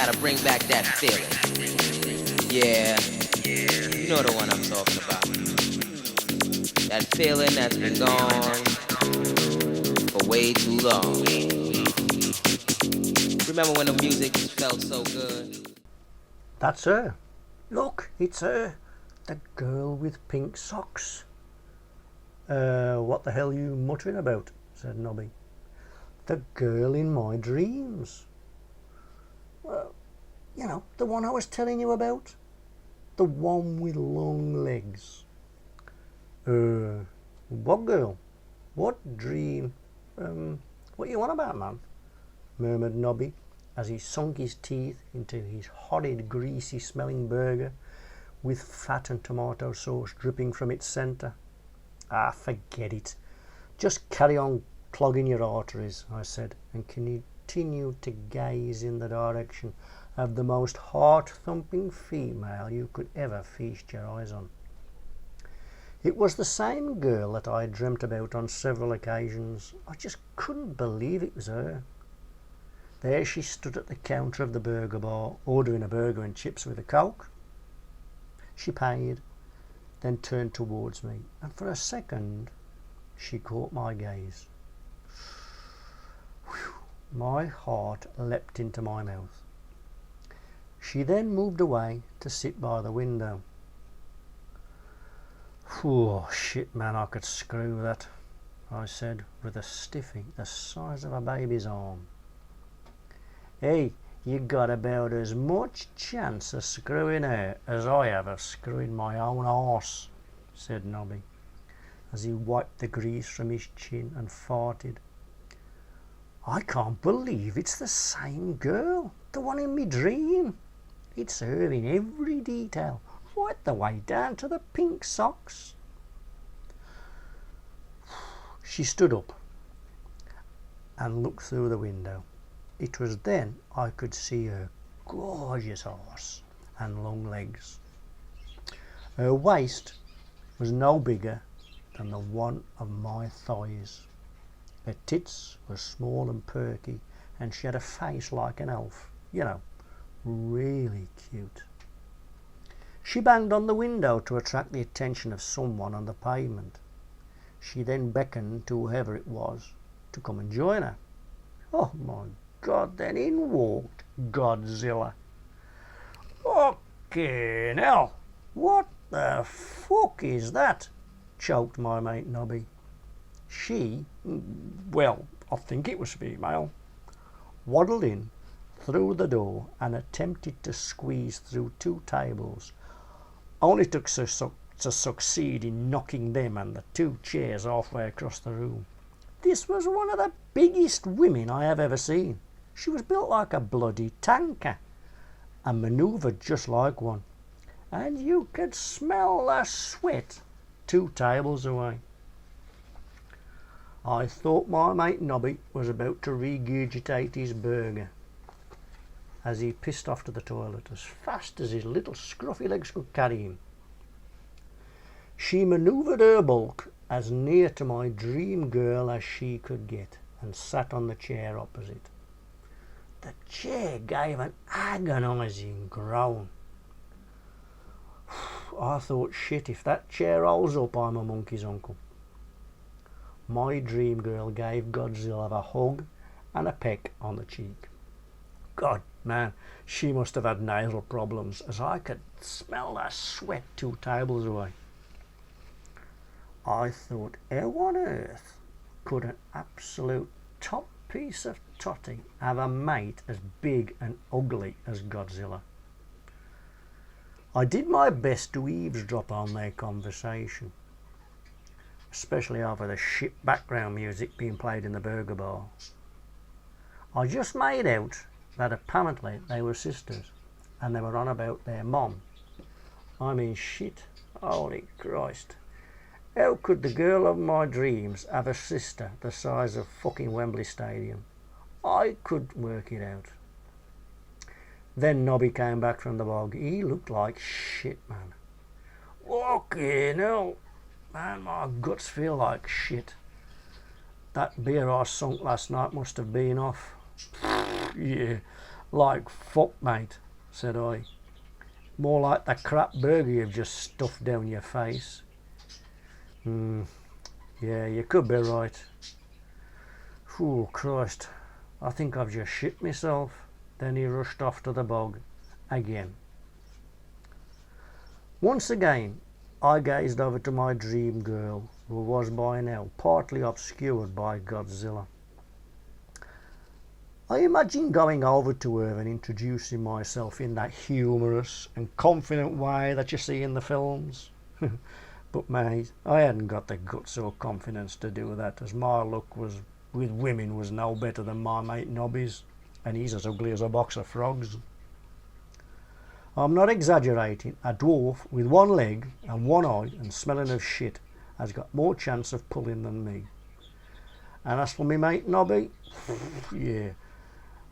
gotta bring back that feeling. Yeah, you know the one I'm talking about. That feeling that's been gone for way too long. Remember when the music felt so good? That's her. Look, it's her. The girl with pink socks. What the hell are you muttering about? Said Nobby. The girl in my dreams. Well, you know, the one I was telling you about. The one with long legs. What girl? What dream? What you on about, man? Murmured Nobby as he sunk his teeth into his horrid, greasy smelling burger with fat and tomato sauce dripping from its centre. Ah, forget it. Just carry on clogging your arteries, I said, and continued to gaze in the direction of the most heart-thumping female you could ever feast your eyes on. It was the same girl that I had dreamt about on several occasions. I just couldn't believe it was her. There she stood at the counter of the burger bar, ordering a burger and chips with a Coke. She paid, then turned towards me, and for a second she caught my gaze. Whew, my heart leapt into my mouth. She then moved away to sit by the window. Oh, shit, man, I could screw that, I said, with a stiffing the size of a baby's arm. Hey, you got about as much chance of screwing her as I have of screwing my own arse, said Nobby, as he wiped the grease from his chin and farted. I can't believe it's the same girl, the one in me dream. It's her in every detail, right the way down to the pink socks. She stood up and looked through the window. It was then I could see her gorgeous arse and long legs. Her waist was no bigger than the one of my thighs. Her tits were small and perky, and she had a face like an elf, you know, really cute. She banged on the window to attract the attention of someone on the pavement. She then beckoned to whoever it was to come and join her. Oh my God, then in walked Godzilla. Fucking hell, what the fuck is that? Choked my mate Nobby. She, well, I think it was female, waddled in through the door and attempted to squeeze through two tables, only took to succeed in knocking them and the two chairs halfway across the room. This was one of the biggest women I have ever seen. She was built like a bloody tanker and manoeuvred just like one, and you could smell the sweat 2 tables away. I thought my mate Nobby was about to regurgitate his burger as he pissed off to the toilet as fast as his little scruffy legs could carry him. She manoeuvred her bulk as near to my dream girl as she could get and sat on the chair opposite. The chair gave an agonising groan. I thought, shit, if that chair holds up, I'm a monkey's uncle. My dream girl gave Godzilla a hug and a peck on the cheek. God, man, she must have had nasal problems, as I could smell the sweat 2 tables away. I thought, how on earth could an absolute top piece of totty have a mate as big and ugly as Godzilla? I did my best to eavesdrop on their conversation, especially over the shit background music being played in the burger bar. I just made out that apparently they were sisters and they were on about their mom. I mean, shit, holy Christ. How could the girl of my dreams have a sister the size of fucking Wembley Stadium? I couldn't work it out. Then Nobby came back from the bog. He looked like shit, man. Fucking hell. Man, my guts feel like shit. That beer I sunk last night must have been off. Yeah, Like fuck, mate, said I. More like the crap burger you've just stuffed down your face. Yeah, you could be right. Oh, Christ, I think I've just shit myself. Then he rushed off to the bog again. Once again, I gazed over to my dream girl, who was by now partly obscured by Godzilla. I imagined going over to her and introducing myself in that humorous and confident way that you see in the films. But mate, I hadn't got the guts or confidence to do that, as my luck with women was no better than my mate Nobby's, and he's as ugly as a box of frogs. I'm not exaggerating, a dwarf with one leg and one eye and smelling of shit has got more chance of pulling than me. And as for me mate Nobby, yeah,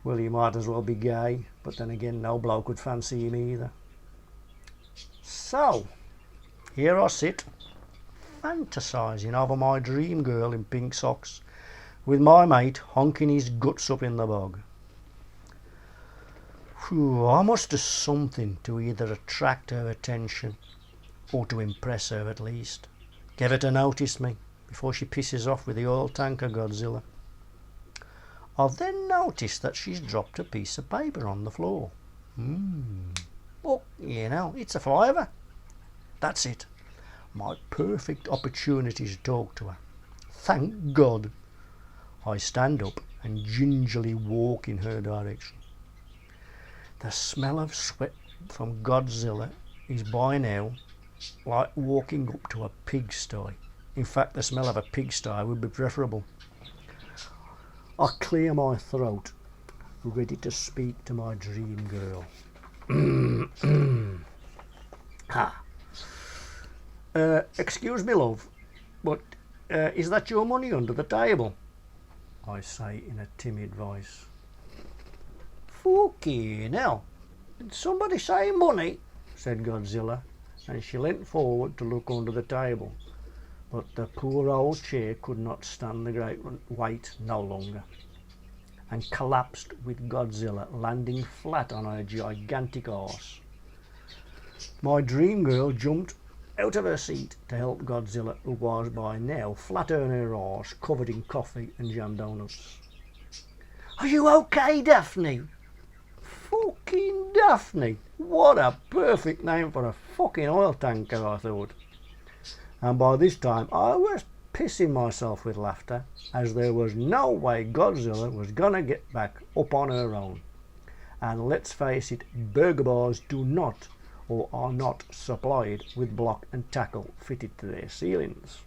well, he might as well be gay, but then again, no bloke would fancy him either. So, here I sit, fantasising over my dream girl in pink socks, with my mate honking his guts up in the bog. Whew, I must do something to either attract her attention, or to impress her at least. Get her to notice me, before she pisses off with the oil tanker Godzilla. I've then noticed that she's dropped a piece of paper on the floor. But, you know, it's a fiver. That's it. My perfect opportunity to talk to her. Thank God. I stand up and gingerly walk in her direction. The smell of sweat from Godzilla is by now like walking up to a pigsty. In fact, the smell of a pigsty would be preferable. I clear my throat, ready to speak to my dream girl. Excuse me, love, but is that your money under the table? I say in a timid voice. Fucking hell, did somebody say money? Said Godzilla, and she leant forward to look under the table. But the poor old chair could not stand the great weight no longer, and collapsed with Godzilla landing flat on her gigantic arse. My dream girl jumped out of her seat to help Godzilla, who was by now flat on her arse, covered in coffee and jam donuts. Are you okay, Daphne? Fucking Daphne! What a perfect name for a fucking oil tanker, I thought. And by this time I was pissing myself with laughter, as there was no way Godzilla was gonna get back up on her own. And let's face it, burger bars do not or are not supplied with block and tackle fitted to their ceilings.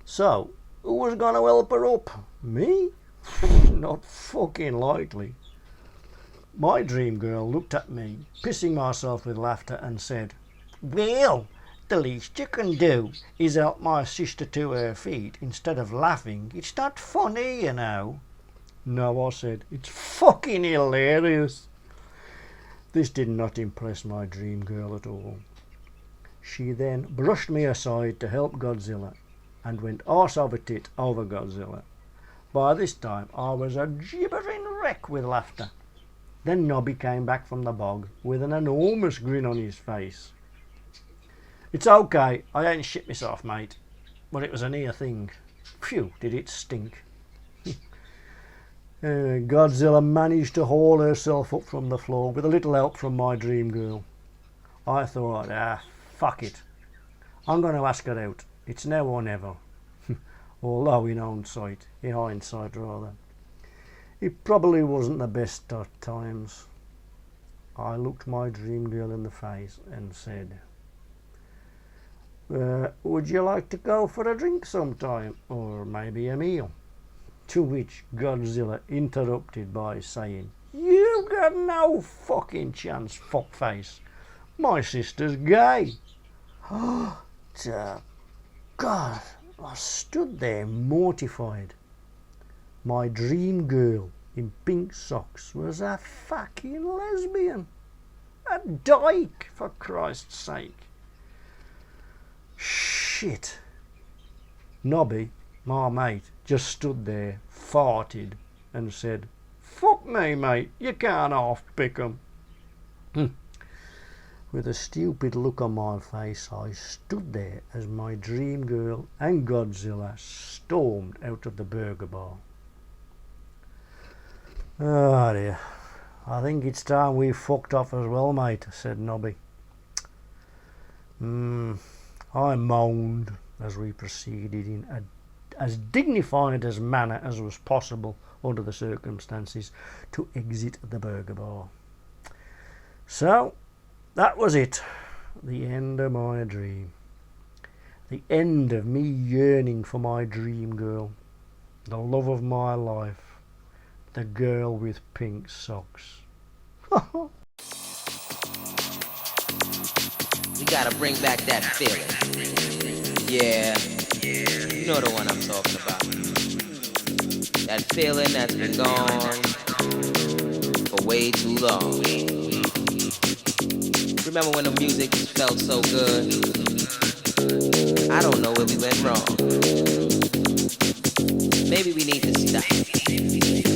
So, who was gonna help her up? Me? Not fucking likely. My dream girl looked at me, pissing myself with laughter, and said, well, the least you can do is help my sister to her feet instead of laughing. It's not funny, you know. No, I said, it's fucking hilarious. This did not impress my dream girl at all. She then brushed me aside to help Godzilla and went arse over tit over Godzilla. By this time I was a gibbering wreck with laughter. Then Nobby came back from the bog with an enormous grin on his face. It's okay, I ain't shit myself, mate, but it was a near thing. Phew, did it stink. Godzilla managed to haul herself up from the floor with a little help from my dream girl. I thought, fuck it. I'm going to ask her out. It's now or never. Although in hindsight rather, it probably wasn't the best of times. I looked my dream girl in the face and said, would you like to go for a drink sometime, or maybe a meal? To which Godzilla interrupted by saying, you've got no fucking chance, fuckface. My sister's gay. Oh, God, I stood there mortified. My dream girl in pink socks was a fucking lesbian. A dyke, for Christ's sake. Shit. Nobby, my mate, just stood there, farted, and said, Fuck me, mate, you can't half pick 'em. With a stupid look on my face, I stood there as my dream girl and Godzilla stormed out of the burger bar. Oh dear, I think it's time we fucked off as well, mate, said Nobby. I moaned as we proceeded in as dignified as manner as was possible under the circumstances to exit the burger bar. So, that was it. The end of my dream. The end of me yearning for my dream girl. The love of my life. The girl with pink socks. We gotta bring back that feeling. Yeah, you know the one I'm talking about. That feeling that's been gone for way too long. Remember when the music felt so good? I don't know where we went wrong. Maybe we need to stop.